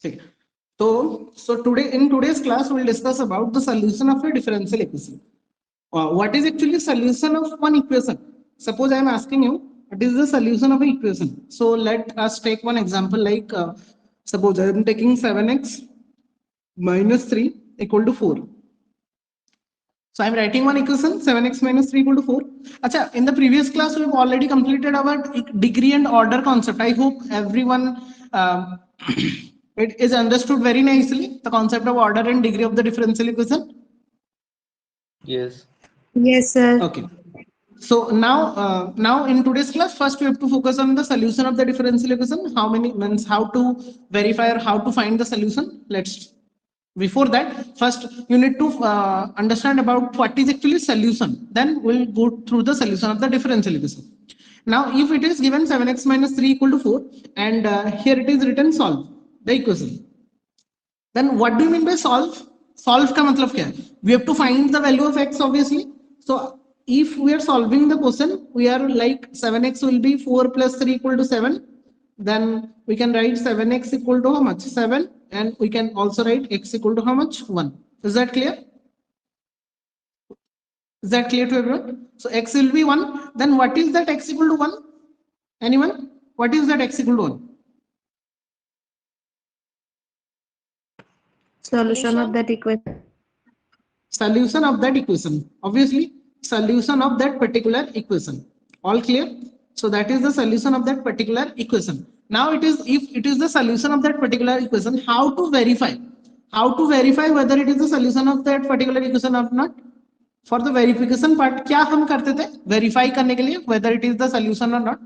ठीक है. So today in today's class we'll discuss about the solution of a differential equation. What is actually solution of one equation? Suppose I am asking you what is the solution of an equation. So let us take one example like suppose I am taking 7x minus 3 equal to 4. So I'm writing one equation 7x minus 3 equal to 4. Acha, in the previous class we've already completed our degree and order concept. I hope everyone it is understood very nicely the concept of order and degree of the differential equation. Yes. Yes, sir. Okay. So now in today's class, first we have to focus on the solution of the differential equation. How many means how to verify or how to find the solution. Let's before that first you need to understand about what is actually solution. Then we'll go through the solution of the differential equation. Now if it is given 7x minus 3 equal to 4 and here it is written solve the equation. Then what do you mean by solve? Solve का मतलब क्या है? We have to find the value of x obviously. So if we are solving the question, we are like 7x will be 4 plus 3 equal to 7. Then we can write 7x equal to how much? 7. And we can also write x equal to how much? 1. Is that clear? Is that clear to everyone? So x will be 1. Then what is that x equal to 1? Anyone? What is that x equal to 1? Solution of that equation. Solution of that equation. Obviously, solution of that particular equation. All clear? So that is the solution of that particular equation. Now it is if it is the solution of that particular equation, how to verify? How to verify whether it is the solution of that particular equation or not? For the verification part, क्या हम करते थे? Verify करने के लिए whether it is the solution or not?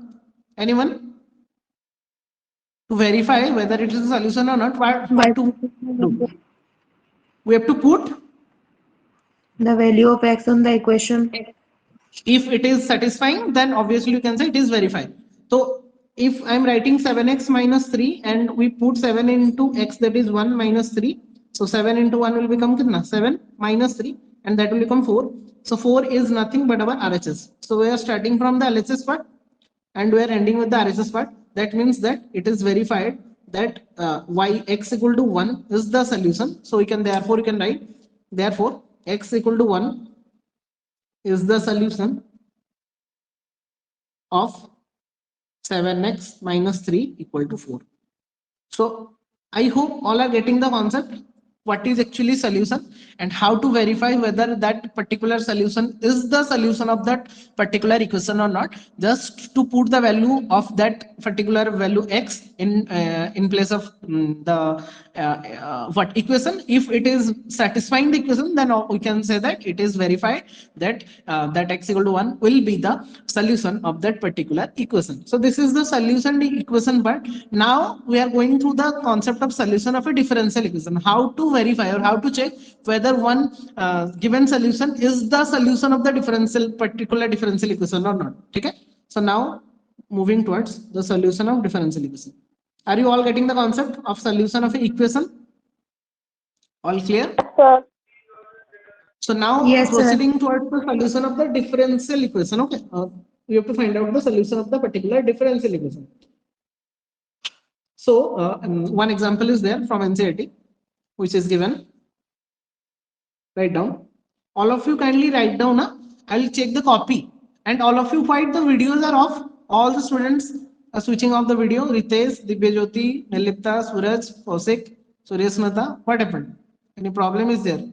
Anyone? To verify whether it is the solution or not, what to do? We have to put The value of x on the equation. if it is satisfying, then obviously you can say it is verified. So if I'm writing 7x minus 3 and we put 7 into x, that is 1 minus 3. So 7 into 1 will become kitna? 7 minus 3 and that will become 4. So 4 is nothing but our RHS. So we are starting from the LHS part and we are ending with the RHS part. That means that it is verified that y x equal to 1 is the solution. So we can therefore you can write therefore x equal to 1 is the solution of 7x minus 3 equal to 4. So I hope all are getting the concept. What is actually solution and how to verify whether that particular solution is the solution of that particular equation or not. Just to put the value of that particular value x in place of the what equation. If it is satisfying the equation, then we can say that it is verified that that x equal to 1 will be the solution of that particular equation. So this is the solution equation part. Now we are going through the concept of solution of a differential equation. How to verify or how to check whether one given solution is the solution of the particular differential equation or not. Okay. So now moving towards the solution of differential equation. Are you all getting the concept of solution of an equation? All clear? Sir. So now Yes, sir. proceeding towards the solution of the differential equation. Okay, we have to find out the solution of the particular differential equation. So one example is there from NCERT, which is given. Write down. All of you kindly write down. I'll check the copy, and all of you find the videos are off. All the students are switching off the video. Ritesh, Divyajyoti, Nilipta, Suraj, Kausik, Suryasmata. What happened? Any problem is there?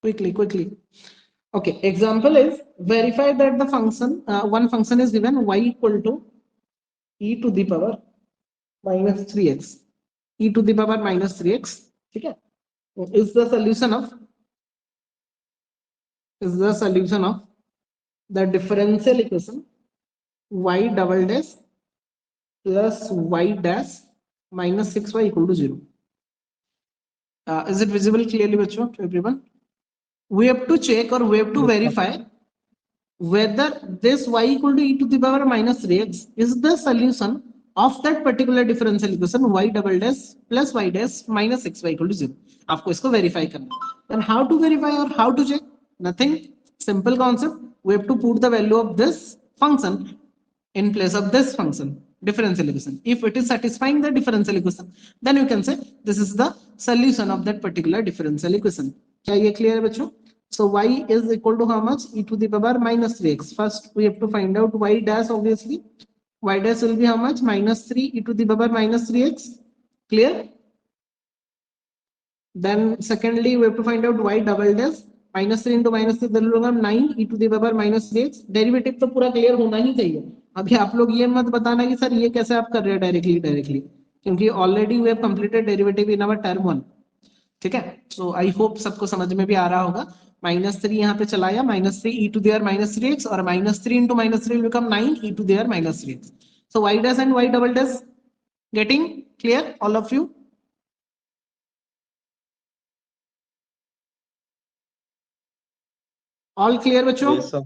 Quickly. Okay, example is verify that the function, one function is given y equal to e to the power minus 3x. E to the power minus 3x. Okay, is the solution of the differential equation y double dash plus y dash minus 6y equal to 0. Is it visible clearly, bachcho, to everyone? We have to check or we have to verify whether this y equal to e to the power minus 3x is the solution of that particular differential equation y double dash plus y dash minus xy equal to 0. आपको इसको verify करना है. Then how to verify or how to check? Nothing. Simple concept. We have to put the value of this function in place of this function, differential equation. If it is satisfying the differential equation, then you can say this is the solution of that particular differential equation. क्या ये clear है बच्चों? So y is equal to how much? E to the power minus 3x. First we have to find out y dash, obviously. Y dash will be how much? Minus 3 e to the power minus 3x. Clear? Then secondly, we have to find out y double dash. Minus 3 into minus 3 value होगा 9 e to the power minus 3x. Derivative तो पूरा clear होना ही चाहिए. अभी आप लोग ये मत बताना कि सर ये कैसे आप कर रहे हैं डायरेक्टली, क्योंकि already we have completed derivative in our term 1. ठीक है. सो आई होप सबको समझ में भी आ रहा होगा. -3 यहाँ पे चलाया, -3 e to the power minus 3x, और -3 into -3 will become 9 e to the power minus 3x. So y dash and y double dash getting clear, all of you? All clear बच्चों? Yes, sir.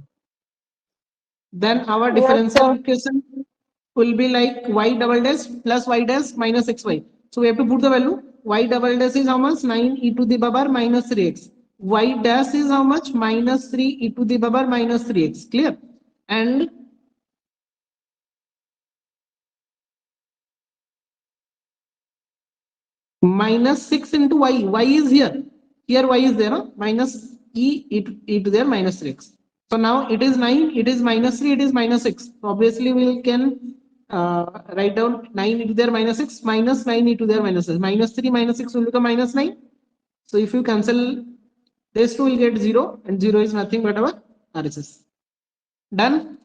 Then our differential equation will be like y double dash plus y dash minus xy. So we have to put the value. Y double dash is how much? 9 e to the power minus 3x. Y dash is how much? Minus 3 e to the power minus 3x. Clear? And minus 6 into y. Y is here. Here y is there. Huh? Minus e to the minus 3x. So now it is 9, it is minus 3, it is minus 6. So obviously we can write down 9 e to the minus 6 minus 9 e to the minus 6. Minus 3 minus 6 will become minus 9. So if you cancel this 2 will get 0, and 0 is nothing but our RHS. Done.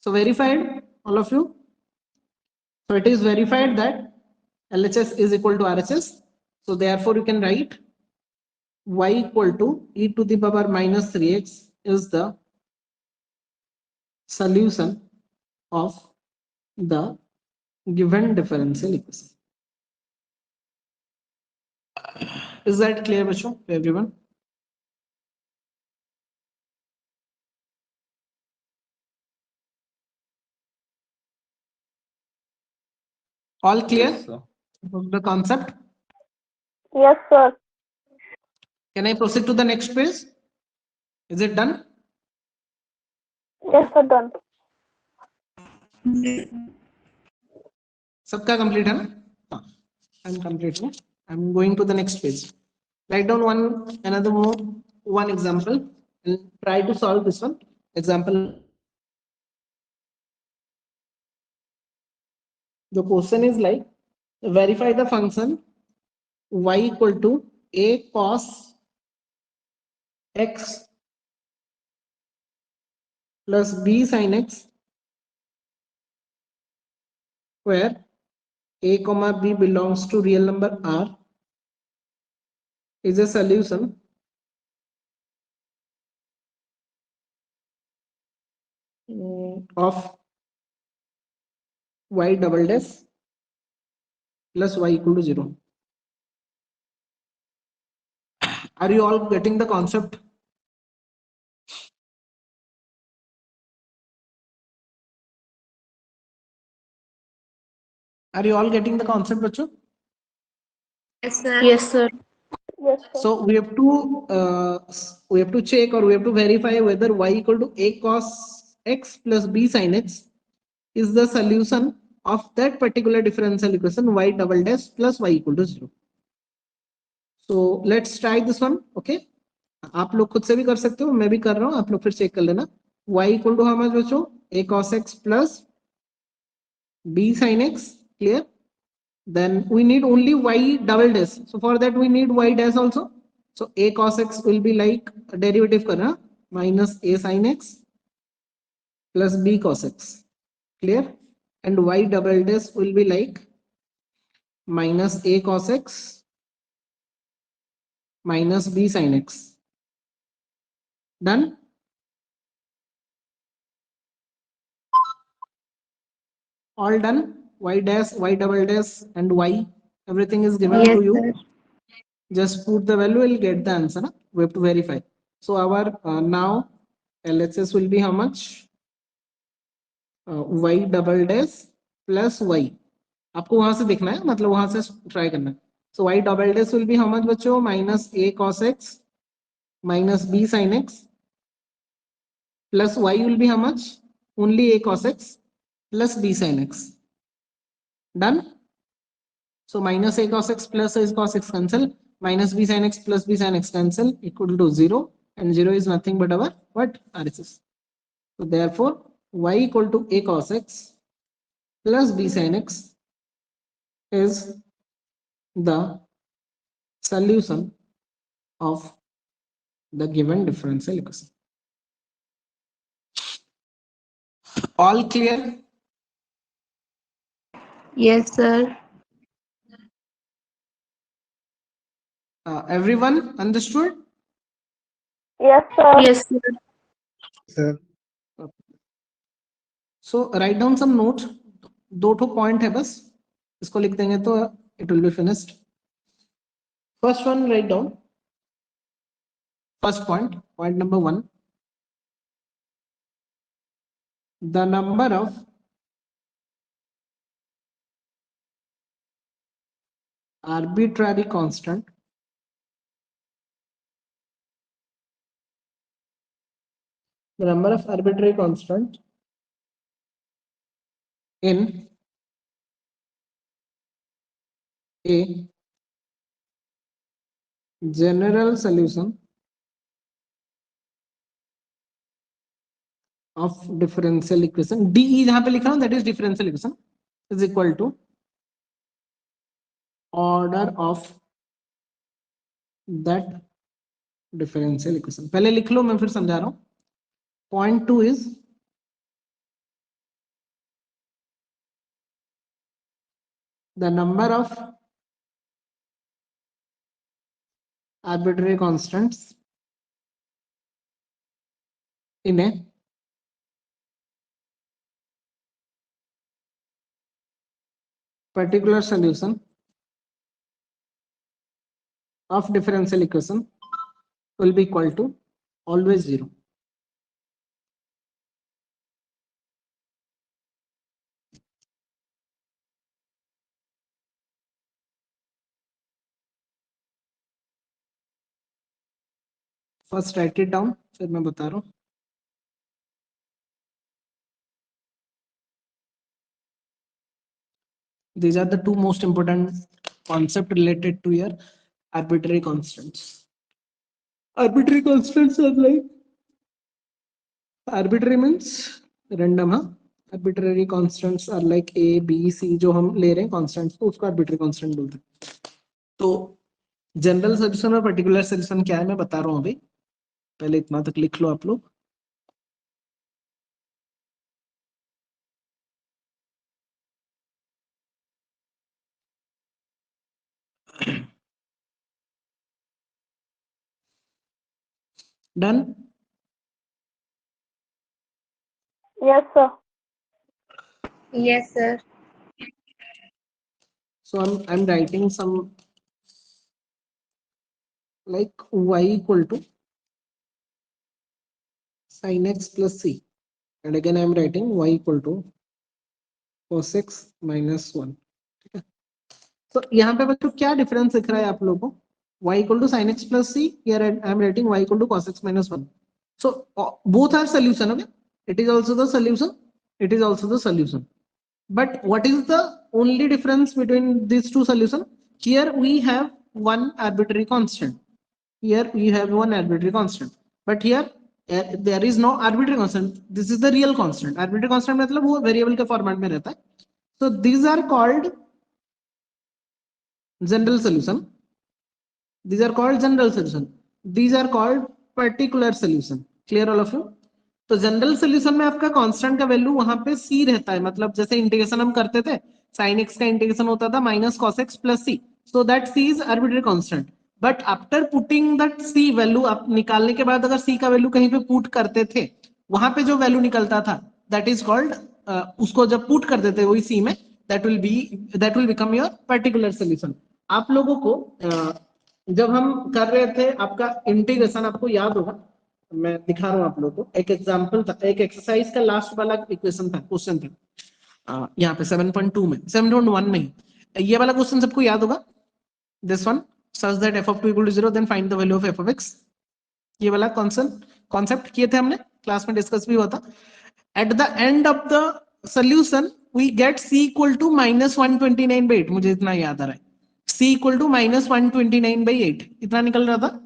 So verified, all of you. So it is verified that LHS is equal to RHS. So therefore you can write y equal to e to the power minus 3x is the solution of the given differential equation. Is that clear, bachcho, to everyone? All clear? Yes, sir. The concept? Yes, sir. Can I proceed to the next page? Is it done? Yes, sir, done. सबका complete है ना? I'm complete. I'm going to the next page. Write down one example and try to solve this one. Example. The question is like, verify the function y equal to a cos x plus b sin x, where a comma b belongs to real number r, is a solution of y double dash plus y equal to 0. Are you all getting the concept? Are you all getting the concept, bachcho? Yes, sir. Yes, sir. Yes, sir. So we have to check, or we have to verify whether y equal to a cos x plus b sin x is the solution of that particular differential equation y double dash plus y equal to 0. So let's try this one. Okay, आप लोग खुद से भी कर सकते हो, मैं भी कर रहा हूँ, आप लोग फिर चेक कर लेना. y equal to how much बच्चों? a cos x plus b sin x. Clear? Then we need only y double dash. So for that we need y dash also. So a cos x will be like a derivative karna, minus a sin x plus b cos x. Clear? And y double dash will be like minus a cos x minus b sin x. Done? All done? Y dash, y double dash, and y, everything is given Yes, to you. sir. Just put the value, we'll get the answer. Na? We have to verify. So our now LHS will be how much? Y double dash plus y. आपको वहां से देखना है, मतलब वहां से try करना है. सो y double dash will be how much बच्चों, minus a cos x minus b sin x plus y will be how much, only a cos x plus b sin x. Done. So minus a cos x plus a cos x cancel, minus b sin x plus b sin x cancel, equal to 0, and 0 is nothing but our what, RHS. So therefore y equal to a cos x plus b sin x is the solution of the given differential equation. All clear? Yes, sir. Everyone understood? Yes, sir. Yes, sir. Sir. So write down some note. 2 point है बस, इसको लिख देंगे तो it will be finished. First one, write down. First point, point number 1. The number of arbitrary constant in a general solution of differential equation, DE जहां पे लिखा हूं, that is differential equation, is equal to order of that differential equation. पहले लिख लो, मैं फिर समझा रहा हूं. Point 2 is the number of arbitrary constants in a particular solution of differential equation will be equal to always 0. First write it down, फिर मैं बता रहा हूं. These are the 2 most important concepts related to your arbitrary constants. Arbitrary constants are like, arbitrary means random, huh? Arbitrary constants are like a b c, जो हम ले रहे हैं constants को, उसको arbitrary constant बोलते हैं. तो जनरल सोल्यूशन और पर्टिकुलर सोल्यूशन क्या है मैं बता रहा हूं अभी. पहले इतना तक लिख लो आप लोग. Done? Yes, sir. Yes, sir. So I'm writing some like y equal to sin x plus c, and again I'm writing y equal to cos x minus 1. ठीक है. तो यहाँ पे बच्चों क्या डिफरेंस दिख रहा है आप लोगों को? y equal to sin x plus c, here I'm writing y equal to cos x minus 1. So both are solution. Okay, it is also the solution, it is also the solution. But what is the only difference between these two solutions? Here we have one arbitrary constant. Here we have one arbitrary constant. But here there is no arbitrary constant. This is the real constant. Arbitrary constant मतलब वो variable के format में रहता है. So these are called general solution. These are called general solution. These are called particular solution. Clear all of you? तो general solution में आपका constant का वैल्यू वहां पे सी रहता है. मतलब जैसे इंटीग्रेशन हम करते थे, sin x का इंटीग्रेशन होता था minus cos x plus C, so that C is arbitrary constant. But after putting that C value, आप निकालने के बाद अगर सी का वैल्यू कहीं पे पुट करते थे, वहां पे जो वैल्यू निकलता था दैट इज कॉल्ड, उसको जब पुट कर देते वही सी में, that will become your particular solution. आप लोगों को जब हम कर रहे थे आपका इंटीग्रेशन, आपको याद होगा, मैं दिखा रहा हूं आप लोगों को एक एग्जांपल था, एक एक्सरसाइज का लास्ट वाला इक्वेशन था, क्वेश्चन था. यहाँ पे 7.2 में 7.1 में ही ये वाला क्वेश्चन सबको याद होगा, this one, such that f of 2 equal to 0 then find the value of f of x, ये वाला कॉन्सेप्ट किए थे हमने, क्लास में डिस्कस भी हुआ था. At the end of the solution we get c equal to -129/8, मुझे इतना याद आ रहा है, c इक्वल टू -129/8 इतना निकल रहा था.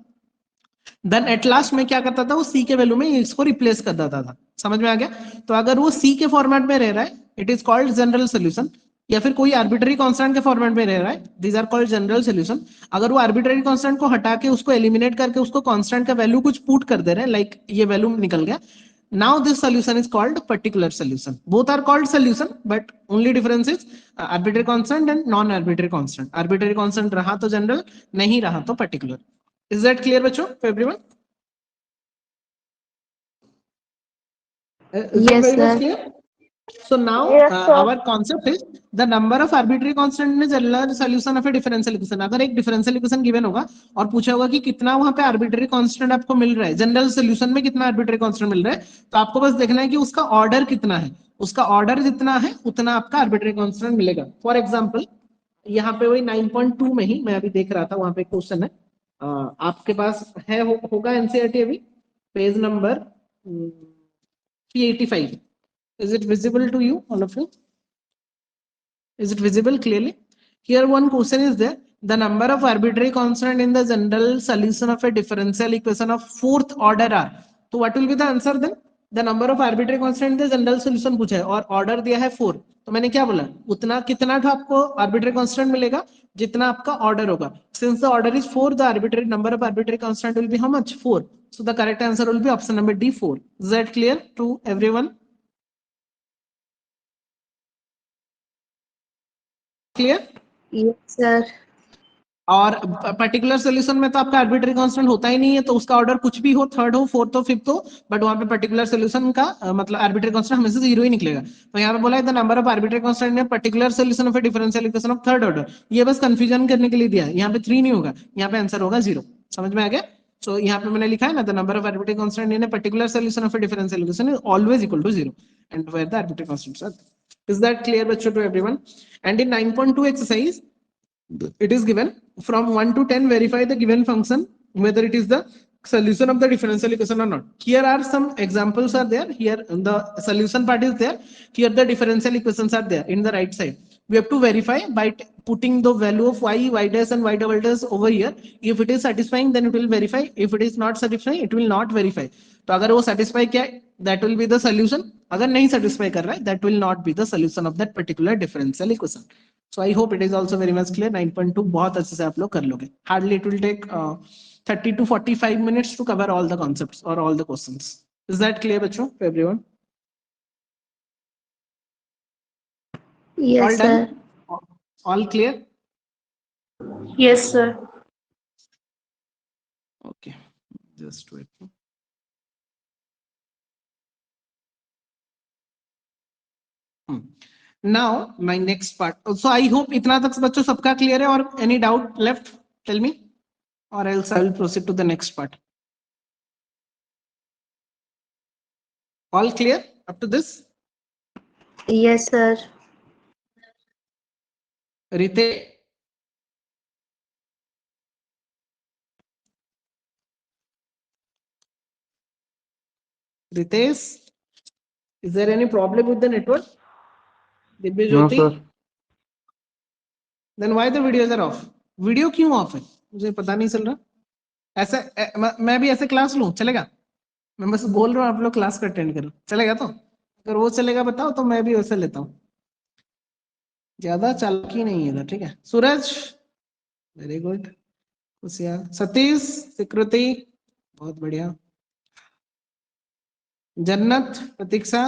देन एट लास्ट में क्या करता था, वो c के वैल्यू में इसको रिप्लेस कर देता था. समझ में आ गया? तो अगर वो c के फॉर्मेट में रह रहा है, it is called general solution. या फिर कोई आर्बिट्ररी कांस्टेंट के फॉर्मेट में रह रहा है, these are called general solution. अगर वो आर्बिट्ररी कांस्टेंट को हटा के उसको एलिमिनेट करके उसको कांस्टेंट का वैल्यू कुछ पुट कर दे रहे हैं, लाइक ये वैल्यू निकल गया, now this solution is called particular solution. Both are called solution, but only difference is arbitrary constant and non arbitrary constant. Arbitrary constant रहा तो general, नहीं रहा तो particular. Is that clear बच्चों for everyone? Is that Yes, very much sir. clear? So now Yes, sir. our concept is the number of arbitrary constant in a general solution of a differential equation. अगर एक differential equation given होगा और पूछा होगा कि कितना वहां पे arbitrary constant आपको मिल रहा है, जनरल solution में कितना arbitrary constant मिल रहा है, तो आपको बस देखना है कि उसका ऑर्डर कितना है, उसका ऑर्डर जितना है उतना आपका arbitrary constant मिलेगा. फॉर एग्जाम्पल यहाँ पे वही 9.2 में ही मैं अभी देख रहा था, वहां पे क्वेश्चन है, आपके पास है होगा एनसीईआरटी अभी, page number 385. Is it visible to you, all of you? Is it visible clearly? Here one question is there. The number of arbitrary constant in the general solution of a differential equation of fourth order are. So what will be the answer then? The number of arbitrary constant in the general solution पूछा है और order दिया है 4. तो मैंने क्या बोला, उतना कितना था आपको arbitrary constant मिलेगा जितना आपका order होगा. Since the order is 4, the arbitrary number of arbitrary constant will be how much? 4. So the correct answer will be option number D, 4. Is that clear to everyone? Clear? Yes, sir. और particular solution में तो आपका arbitrary constant होता ही नहीं है, तो उसका order कुछ भी हो, थर्ड हो, फोर्थ हो, फिफ्थ हो, बट वहां पे पर्टिकुलर सोल्यूशन का मतलब आर्बिट्ररी कांस्टेंट हमेशा जीरो ही निकलेगा. तो यहाँ पे बोला है the number of arbitrary constant in particular solution of a differential equation of third order. ये बस कंफ्यूजन करने के लिए दिया है, यहाँ पे 3 नहीं होगा, यहाँ पे आंसर होगा 0. समझ में आ गया? सो यहाँ पे मैंने लिखा है ना, the number of arbitrary constant in a particular solution of a differential equation is always equal to 0 and where the arbitrary constants are. Is that clear बच्चों to everyone? And in 9.2 exercise it is given from 1 to 10 verify the given function whether it is the solution of the differential equation or not. Here are some examples are there. Here the solution part is there. Here the differential equations are there in the right side. We have to verify by putting the value of y, y dash and y double dash over here. If it is satisfying then it will verify. If it is not satisfying it will not verify. तो अगर वो satisfy किया that will be the solution. अगर नहीं satisfy कर रहा है that will not be the solution of that particular differential equation. So I hope it is also very much clear. 9.2 बहुत अच्छे से आप लोग कर लोगे. Hardly it will take 30 to 45 minutes to cover all the concepts or all the questions. Is that clear बच्चों for everyone? Yes, All sir. done? All clear? Yes, sir. Okay, just wait. Now my next part. So I hope इतना तक बच्चों सबका clear है, और any doubt left? Tell me, or else I will proceed to the next part. All clear up to this? Yes, sir. Rite, Ritesh, is there any problem with the network? Divya No, Jyoti? sir. Then why the videos are off? Video क्यों of है मुझे पता नहीं चल रहा. ऐसा मैं भी ऐसे क्लास लूं चलेगा? मैं बस बोल रहा हूँ आप लोग क्लास का अटेंड करो, चलेगा? तो अगर वो चलेगा बताओ तो मैं भी वैसे लेता हूँ, ज्यादा चालाकी नहीं है इधर. ठीक है सूरज, वेरी गुड. खुशियार, सतीश, सिकृति, बहुत बढ़िया. जन्नत, प्रतीक्षा,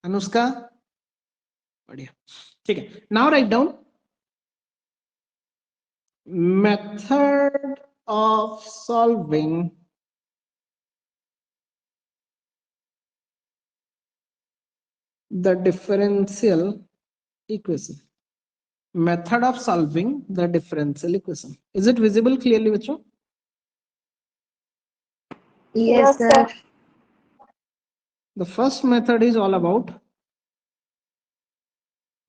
अनुष्का, बढ़िया. ठीक है, now write down method of solving the differential equation. Method of solving the differential equation. Is it visible clearly बच्चों? Yes, sir. The first method is all about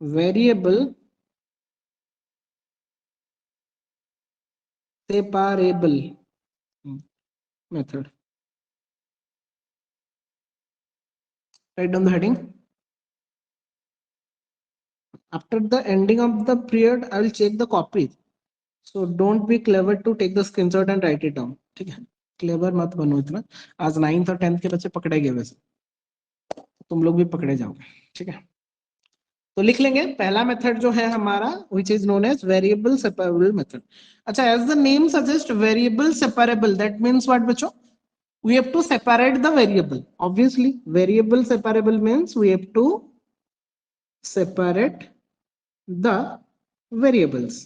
variable separable method. Write down the heading. After the ending of the period, I will check the copies. So don't be clever to take the screenshot and write it down. ठीक है, clever मत बनो इतना. आज 9th और 10th के बच्चे पकड़े गए वैसे, तुम लोग भी पकड़े जाओगे. ठीक है, तो लिख लेंगे पहला मेथड जो है हमारा, which is known as variable separable method. अच्छा, as the name suggests, variable separable, that means what बच्चों? We have to separate the variable. Obviously, variable separable means we have to separate the variables.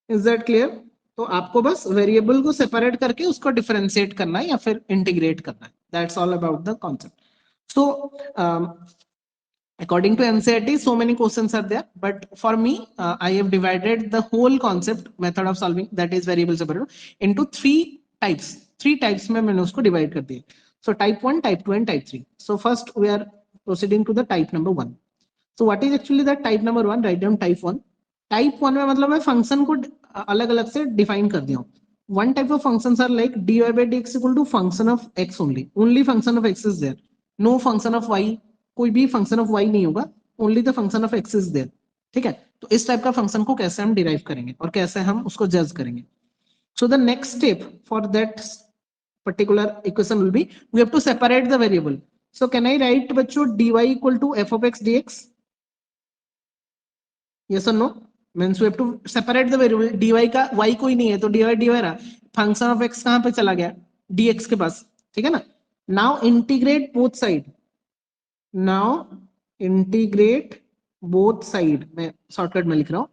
Is that clear? तो आपको बस variable को separate करके उसको differentiate करना है या फिर इंटीग्रेट करना है. That's all about the concept. So according to NCERT, so many questions are there, but for me, I have divided the whole concept method of solving, that is variable separable, into three types. Three types में मैंने उसको divide कर दिया. So type 1, type 2 and type 3. So first we are proceeding to the type number 1. So what is actually the type number 1? Write down type 1. Type 1 में मतलब मैं function को अलग अलग से डिफाइन कर दिया हूँ. One type of functions are like dy by dx equal to function of x only. Only function of x is there. No function of y. कोई भी फंक्शन ऑफ y नहीं होगा. Only the function of x is there. ठीक है, तो इस type का function को कैसे हम डिराइव करेंगे और कैसे हम उसको जज करेंगे. So the next step for that particular equation will be we have to separate the variable. So can I write बच्चों dy equal to f of x dx? Yes or no? Means we have to separate the variable. dy का y कोई नहीं है तो dy dy रहा. Function of x कहां पे चला गया? dx के पास. ठीक है ना. Now integrate both side. Now integrate both side. मैं शॉर्टकट में लिख रहा हूं.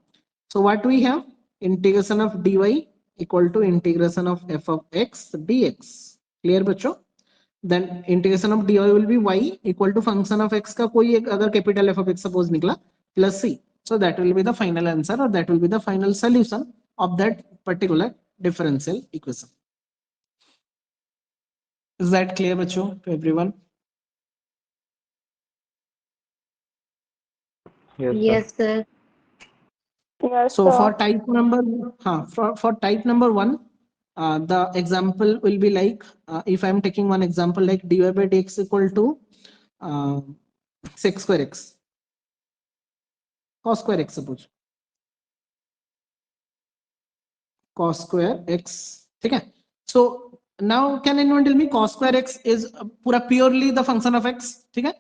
So what we have? Integration of dy equal to integration of f of x dx. Clear बच्चों? Then integration of dy will be y equal to function of x का कोई एक अगर capital f of x suppose निकला plus c. So that will be the final answer or that will be the final solution of that particular differential equation. Is that clear बच्चों to everyone? Yes, sir. Yes, So sir. for type number, for type number 1, the example will be like, if I'm taking one example like dy by dx equal to sec square x, cos square x suppose, cos square x. ठीक है. So now can anyone tell me cos square x is पूरा purely the function of x? ठीक है.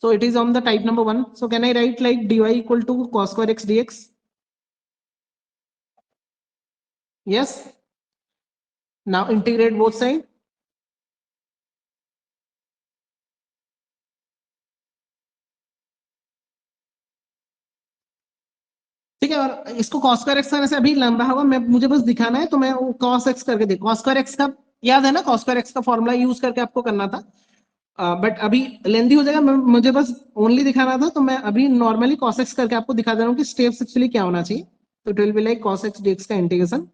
So it is on the type number 1. So can I write like dy equal to cos square x dx? Yes. Now integrate both sides. ठीक है, और इसको cos square x करने से अभी लंबा होगा. मैं मुझे बस दिखाना है तो मैं cos x करके देख. cos square x का याद है ना, cos square x का फॉर्मूला यूज करके आपको करना था, बट अभी लेंदी हो जाएगा. मुझे बस ओनली दिखाना था तो मैं अभी नॉर्मली cos x करके आपको दिखा दे रहा हूँ कि स्टेप्स एक्चुअली क्या होना चाहिए. तो it will be like cos x dx का इंटीग्रेशन,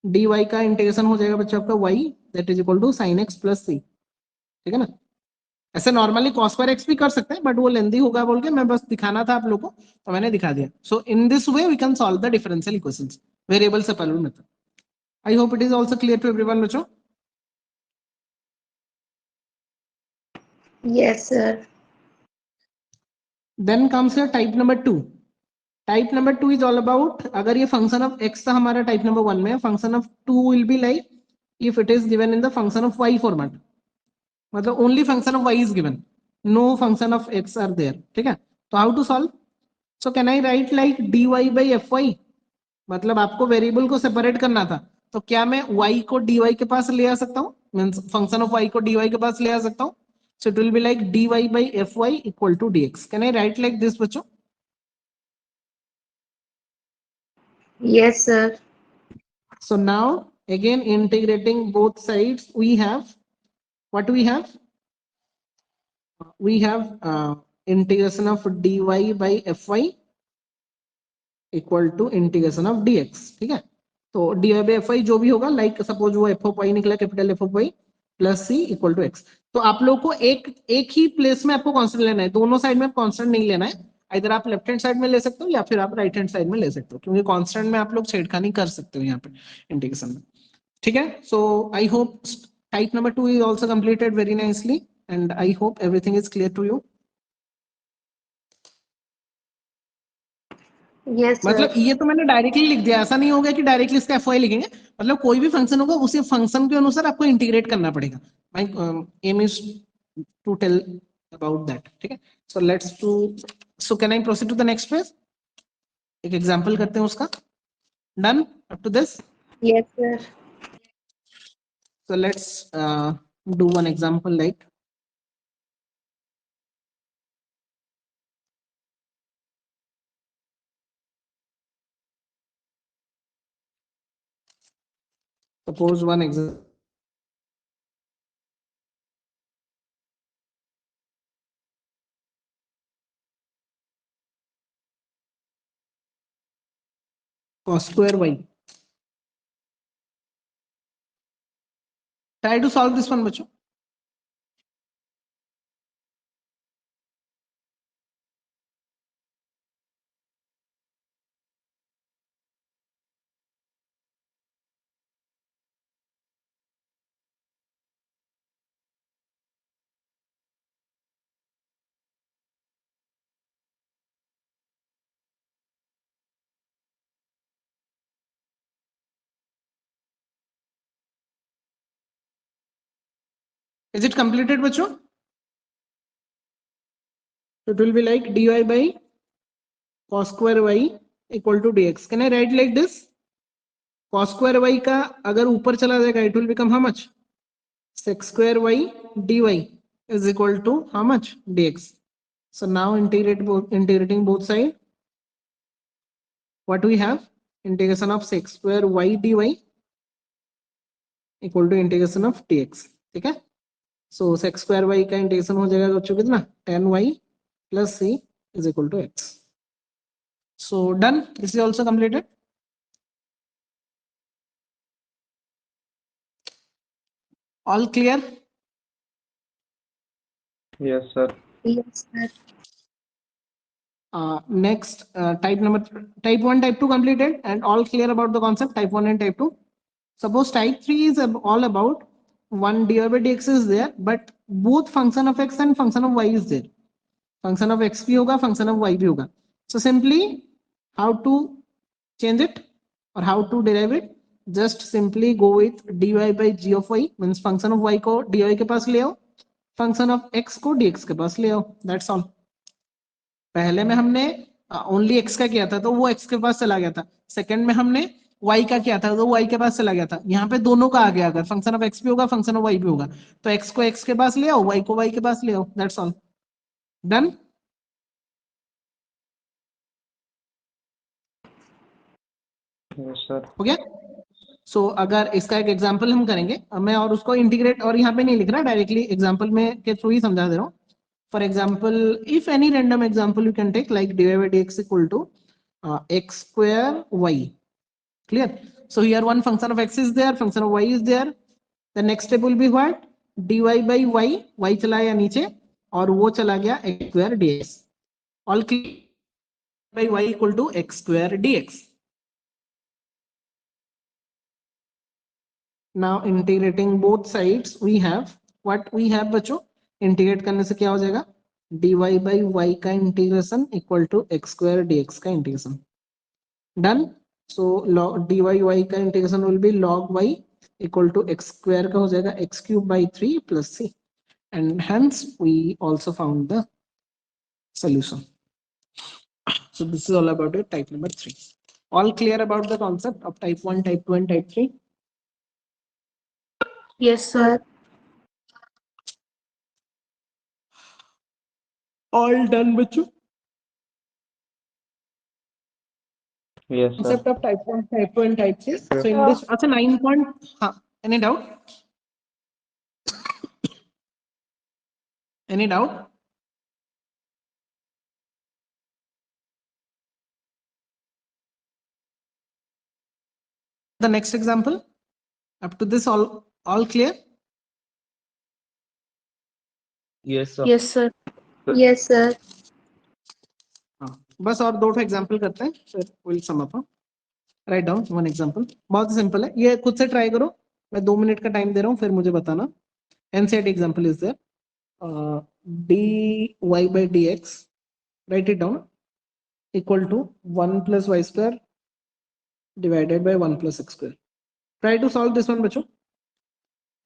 dy का इंटीग्रेशन हो जाएगा बच्चों आपका y that is equal to sin x plus c. ठीक है ना. ऐसे नॉर्मली cos square x भी कर सकते हैं बट वो लेंदी होगा बोल के मैं बस दिखाना था आप लोगों को तो मैंने दिखा दिया. So in this way we can solve the differential equations variable separable method. I hope it is also clear to everyone बच्चों. Yes, sir. Then comes your type number 2. Type number 2 is all about, अगर ये function of x था हमारा type number 1 में, function of 2 will be like if it is given in the function of y format. मतलब only function of y is given, no function of x are there. ठीक है. तो how to solve? So can I write like dy by fy? मतलब आपको variable को separate करना था तो क्या मैं y को dy के पास ले आ सकता हूँ, मींस फंक्शन ऑफ y को dy के पास ले आ सकता हूँ. So it will be like dy by fy equal to dx. Can I write like this बच्चों? Yes, sir. So now again integrating both sides, we have what do we have? We have integration of dy by fy equal to integration of dx. ठीक है. तो dy by fy जो भी होगा, like suppose वो f of y निकला capital f of y plus c equal to x. तो आप लोग को एक ही प्लेस में आपको कांस्टेंट लेना है, दोनों साइड में कांस्टेंट नहीं लेना है. इधर आप लेफ्ट हैंड साइड में ले सकते हो या फिर आप राइट हैंड साइड में ले सकते हो, क्योंकि कांस्टेंट में आप लोग छेड़खानी कर सकते हो यहाँ पे इंटीग्रेशन में। ठीक है, so I hope type number 2 is also completed very nicely and I hope everything is clear to you. Yes, sir. मतलब ये तो मैंने डायरेक्टली लिख दिया, ऐसा नहीं होगा कि डायरेक्टली इसका एफओआई लिखेंगे, मतलब कोई भी फंक्शन होगा उसी फंक्शन के अनुसार आपको इंटीग्रेट करना पड़ेगा। My aim is to tell about that. ठीक है, so let's to, so can I proceed to the next page? एक एग्जांपल करते हैं उसका। Done up to this? Yes, sir. So let's do one example like suppose one example. Cos square y. Try to solve this one, बच्चों। Is it completed, बच्चों? So it will be like dy by cos square y equal to dx. Can I write like this? Cos square y का अगर ऊपर चला जाएगा, it will become how much? Sec square y dy is equal to how much? dx. So now integrating both sides. What we have? Integration of sec square y dy equal to integration of dx. ठीक है? So sec square y का integration हो जाएगा बच्चों कितना? tan y plus c is equal to x. So done. This is also completed. All clear? Yes, sir. Yes, sir. Next, type 1, type 2 completed and all clear about the concept type 1 and type 2. Suppose type 3 is all about 1 dy by dx is there, but both function of x and function of y is there. Function of x भी होगा, function of y भी होगा. So simply how to change it or how to derive it? Just simply go with dy by g of y, means function of y को dy के पास ले आओ, function of x को dx के पास ले आओ. That's all. पहले में हमने ओनली x का किया था तो वो x के पास चला गया था, सेकंड में हमने y का किया था तो y के पास चला गया था, यहाँ पे दोनों का आ गया, अगर फंक्शन ऑफ x भी होगा फंक्शन ऑफ y भी होगा तो x को x के पास ले आओ, y को y के पास ले आओ. That's all. Done. Yes, sir. हो गया. सो अगर इसका एक एग्जांपल हम करेंगे, मैं और उसको इंटीग्रेट और यहाँ पे नहीं लिख रहा, डायरेक्टली एग्जांपल में के थ्रू ही समझा दे रहा हूँ. For example, if any random example you can take like dy by dx equal to x square y. Clear? So here one function of x is there, function of y is there. The next step will be what? dy by y, y चला गया नीचे और वो चला गया x square dx. All clear? By y equal to x square dx. Now integrating both sides we have what we have बच्चों, integrate करने से क्या हो जाएगा? dy by y का integration equal to x square dx का integration. Done. So dy y का integration will be log y equal to x square का हो जाएगा x cube by 3 plus c, and hence we also found the solution. So this is all about it, type number 3. All clear about the concept of type 1, type 2 and type 3? Yes, sir. All done बच्चों. Yes, sir. Concept of type 1, type 2 and type 3. Sure. So in this, अच्छा 9 point, हाँ, any doubt? Any doubt? The next example, up to this all clear? Yes, sir. Yes, sir. Yes, sir. बस और 2 example करते हैं फिर will sum up. Write down one example, बहुत simple है, ये खुद से ट्राई करो, मैं 2 मिनट का टाइम दे रहा हूँ, फिर मुझे बताना। NCERT example is there, dy by dx, write it down, equal to 1 plus y square divided by 1 plus x square. Try to solve this one, बच्चों.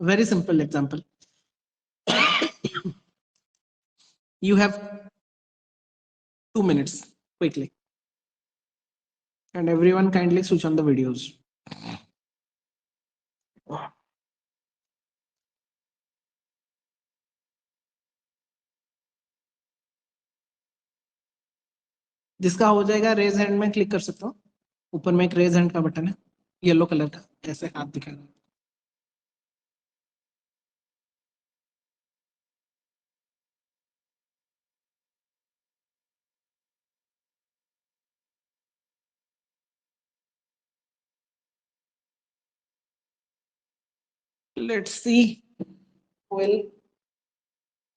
Very simple example. You have 2 minutes quickly, and everyone kindly switch on the videos. जिसका हो जाएगा raise hand में click कर सकता हूँ, ऊपर में एक रेज हैंड का बटन है येलो कलर का, ऐसे हाथ दिखाएगा। Let's see who will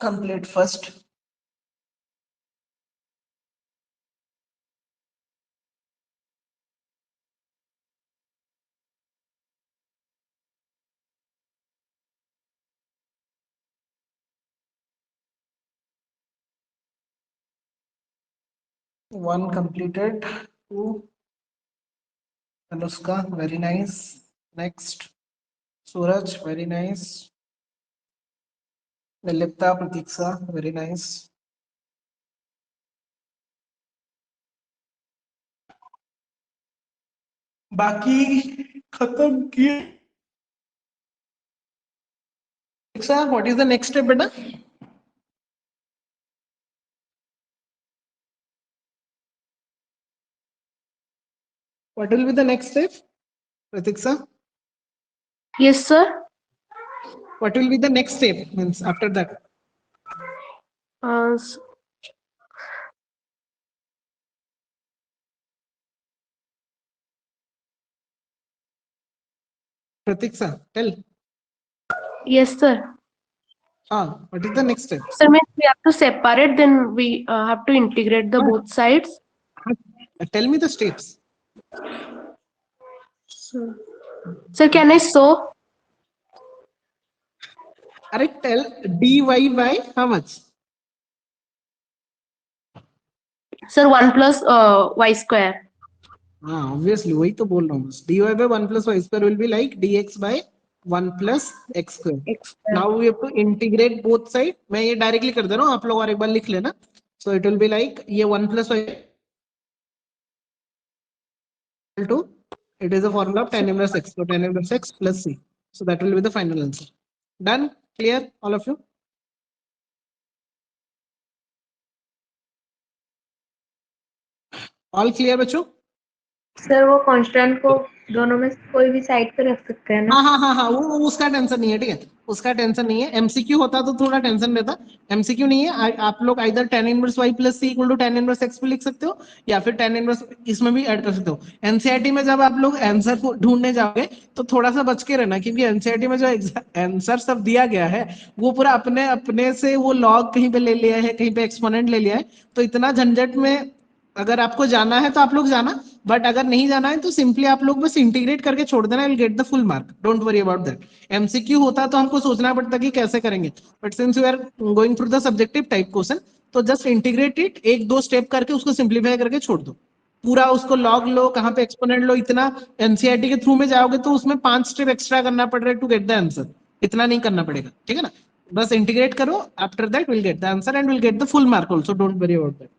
complete first. One completed. 2. Anushka, very nice. Next, Suraj, very nice. Nilipta, Pratiksha, very nice. बाकी खत्म किए। Pratiksha, what is the next step, बेटा? What will be the next step, Pratiksha? Yes, sir. What will be the next step? Means after that. S- Pratiksha, tell. yes, sir. What is the next step? Sir, means we have to separate, then we have to integrate the both sides. Tell me the steps. Sir, can I show? Correct. Tell dy by how much? Sir, 1 plus y square. Obviously, वही तो बोल रहा हूँ. dy by 1 plus y square will be like dx by 1 plus x square. Now we have to integrate both sides. मैं ये directly कर दे रहा हूँ, आप लोग और एक बार लिख लेना. So it will be like ये 1 plus y equal to, it is a formula of tan inverse x. So tan inverse x plus c. So that will be the final answer. Done? Clear, all of you? All clear, बच्चों? Sir वो constant को दोनों में से कोई भी side पे रख सकते हैं ना? हाँ, वो उसका टेंशन नहीं है, ठीक है, उसका टेंशन नहीं है. एमसीक्यू होता तो थोड़ा टेंशन रहता. एमसीक्यू नहीं है, आप लोग either tan inverse y plus c equal to tan inverse x पे लिख सकते हो, या फिर tan इनवर्स इसमें भी ऐड कर सकते हो. एनसीईआरटी में जब आप लोग आंसर को ढूंढने जाओगे तो थोड़ा सा बच के रहना, क्योंकि एनसीईआरटी में जो आंसर सब दिया गया है वो पूरा अपने अपने से वो लॉग कहीं पे ले लिया है, कहीं पे एक्सपोनेंट ले लिया है. तो इतना झंझट में अगर आपको जाना है तो आप लोग जाना, बट अगर नहीं जाना है तो सिंपली आप लोग बस इंटीग्रेट करके छोड़ देना, will get the full mark. Don't worry about that. MCQ होता तो हमको सोचना पड़ता कि कैसे करेंगे, but since you are going through the subjective type question, तो जस्ट इंटीग्रेट इट, 1-2 स्टेप करके उसको सिंप्लीफाई करके छोड़ दो. पूरा उसको लॉग लो, कहाँ पे एक्सपोनेंट लो, इतना एनसीईआरटी के थ्रू में जाओगे तो उसमें 5 स्टेप एक्स्ट्रा करना पड़ रहा है टू गेट द आंसर. इतना नहीं करना पड़ेगा, ठीक है ना. बस इंटीग्रेट करो, after that will get the answer and will get the full mark also. Don't worry about that,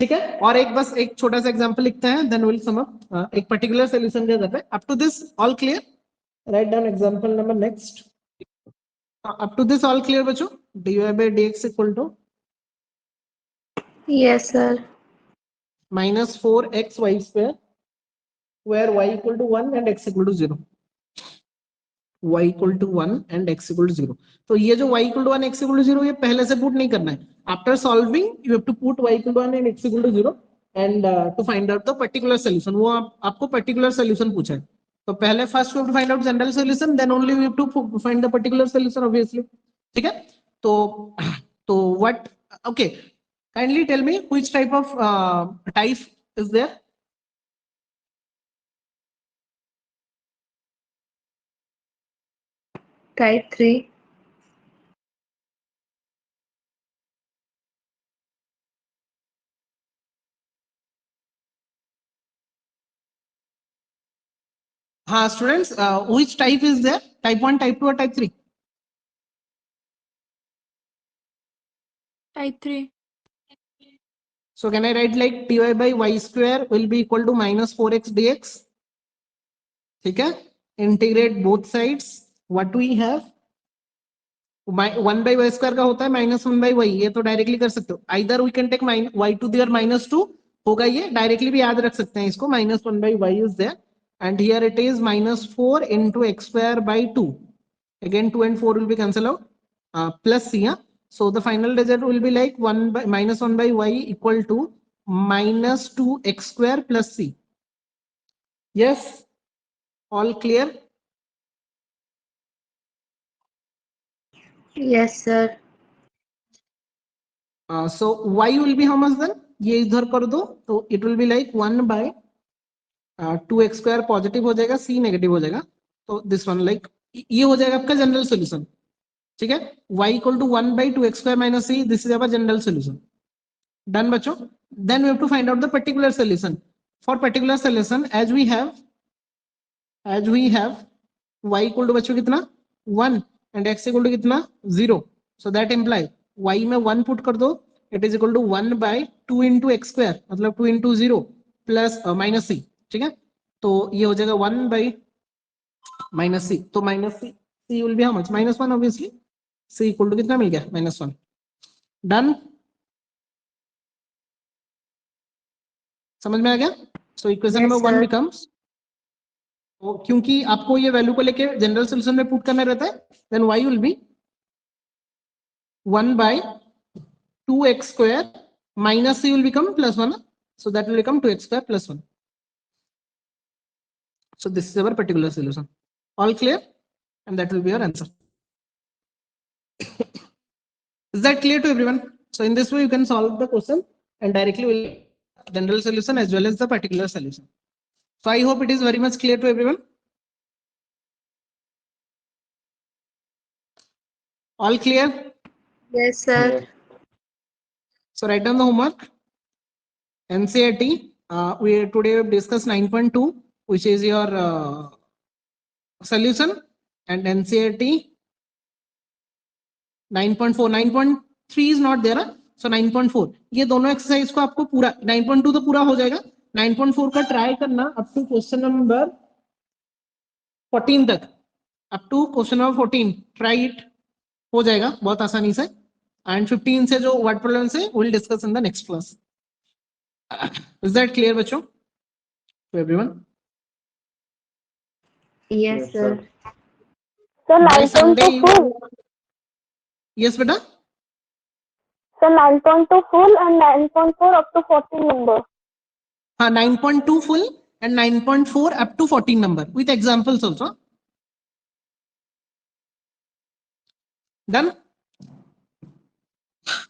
ठीक है. और एक बस एक छोटा सा एग्जांपल लिखते हैं, देन विल सम अप. एक पर्टिकुलर सॉल्यूशन दे देते हैं. Up to this all clear? Write down example number next. Up to this all clear बच्चों? dy by dx equal to yes sir. minus 4xy square where y equal to 1 and x equal to 0. y equal to 1 and x equal to 0. तो ये जो y equal to 1 x equal to 0 ये पहले से put नहीं करना है. After solving you have to put y equal to 1 and x equal to 0 and to find out the particular solution. वो आपको particular solution पूछा है, तो पहले first we have to find out general solution, then only we have to find the particular solution obviously. ठीक है. तो what, okay, Kindly tell me which type of type is there. Type 3. Students, which type is there? Type 1, type 2 or type 3? Type 3. So can I write like dy by y square will be equal to minus 4x dx? ठीक है? Integrate both sides. What we have? 1 by y square का होता है minus 1 by y. ये तो directly कर सकते हो. Either we can take y to the minus 2 होगा ये. डायरेक्टली भी याद रख सकते हैं इसको. Minus 1 by y is there. And here it is minus 4 into x square by 2. Again 2 and 4 will be cancelled out. Plus c. So the final result will be like minus 1 by y equal to minus 2x square plus c. Yes? All clear? Yes, sir. So y will be how much then? ये इधर कर दो तो it will be like 1 by 2x square positive हो जाएगा, c negative हो जाएगा. तो this one like ये हो जाएगा आपका जनरल सॉल्यूशन. ठीक है, y equal to 1 by 2x square minus c. This is our general solution. Done बच्चों. Then we have to find out the particular solution. For particular solution, as we have y equal to बच्चों कितना 1 and x equal to कितना 0. So that imply y में 1 put कर दो, it is equal to 1 by 2 into x square, मतलब 2 into 0 plus minus c. ठीक है, तो ये हो जाएगा 1 by minus c. तो minus c will be how much? Minus 1 obviously. c equal to कितना मिल गया? Minus 1. Done. समझ में आ गया? So equation number 1 becomes, तो क्योंकि आपको ये वैल्यू को लेके जनरल सॉल्यूशन में पुट करना रहता है, then y will be 1 by 2x square minus c will become plus 1. So that will become 2x square plus 1. So this is our particular solution. All clear? And that will be your answer. Is that clear to everyone? So in this way you can solve the question and directly will general solution as well as the particular solution. So I hope it is very much clear to everyone. All clear? Yes, sir. Yes. So write down the homework. NCERT, we today have discussed 9.2, which is your solution, and NCERT 9.4, 9.3 is not there. So 9.4 ये दोनों exercise को आपको पूरा 9.2 तो पूरा हो जाएगा. 9.4 का ट्राई करना अप टू क्वेश्चन नंबर 14 तक. Up to question number 14 try it, हो जाएगा बहुत आसानी से. एंड 15 से जो वर्ड प्रॉब्लम से will discuss in the next class. Is that clear बच्चों to everyone? Yes, sir. So By 9.2 Sunday full. yes बेटा. So 9.2 full and 9.4 up to 14 number. हाँ 9.2 full and 9.4 up to 14 number with examples also. Done?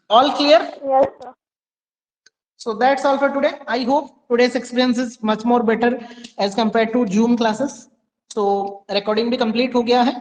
All clear? Yes, sir. So that's all for today. I hope today's experience is much more better as compared to Zoom classes. So recording भी complete हो गया है.